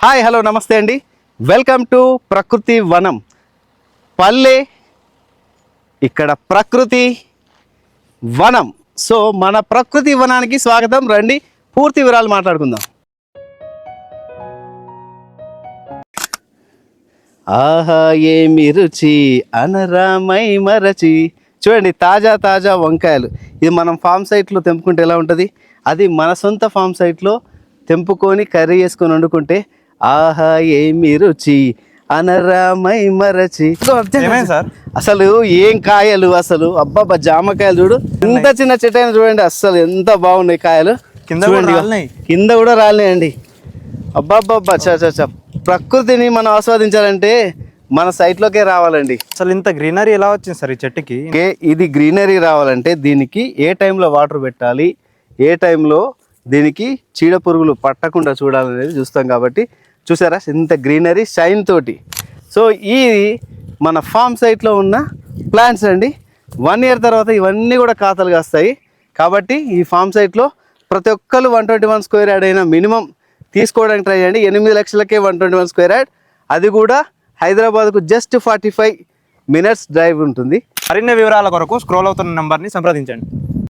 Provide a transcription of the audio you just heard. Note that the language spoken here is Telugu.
హాయ్ హలో నమస్తే అండి. వెల్కమ్ టు ప్రకృతి వనం. పల్లె ఇక్కడ ప్రకృతి వనం. సో మన ప్రకృతి వనానికి స్వాగతం. రండి పూర్తి వివరాలు మాట్లాడుకుందాం. ఆహా ఏమి రుచి అనరామై మరచి. చూడండి తాజా తాజా వంకాయలు. ఇది మనం ఫామ్ సైట్లో తెంపుకుంటే ఎలా ఉంటుంది, అది మన సొంత ఫామ్ సైట్లో తెంపుకొని కర్రీ చేసుకొని వండుకుంటే ఆహా ఏమి రుచి అనరామై మరచి. సార్ అసలు ఏం కాయలు అసలు, అబ్బాబ్బా జామకాయలు చూడు, ఇంత చిన్న చెట్టు అయినా చూడండి అసలు ఎంత బాగున్నాయి కాయలు. కింద కూడా రాలినాయండి. అబ్బాబ్బా చ ప్రకృతిని మనం ఆస్వాదించాలంటే మన సైట్లోకే రావాలండి. అసలు ఇంత గ్రీనరీ ఎలా వచ్చింది సార్ ఈ చెట్టుకి? ఇది గ్రీనరీ రావాలంటే దీనికి ఏ టైంలో వాటర్ పెట్టాలి, ఏ టైంలో దీనికి చీడ పురుగులు పట్టకుండా చూడాలనేది చూస్తాం. కాబట్టి చూసారా ఇంత గ్రీనరీ షైన్ తోటి. సో ఇది మన ఫామ్ సైట్లో ఉన్న ప్లాంట్స్ అండి. 1 year తర్వాత ఇవన్నీ కూడా ఖాతాలు కాస్తాయి. కాబట్టి ఈ ఫామ్ సైట్లో ప్రతి ఒక్కరు 121 స్క్వేర్ యార్డ్ అయినా మినిమం తీసుకోవడానికి ట్రై చేయండి. 8 లక్షలకే 121 స్క్వేర్ యార్డ్, అది కూడా హైదరాబాద్కు జస్ట్ 45 minutes డ్రైవ్ ఉంటుంది. మరిన్ని వివరాల కొరకు స్క్రోల్ అవుతున్న నంబర్ని సంప్రదించండి.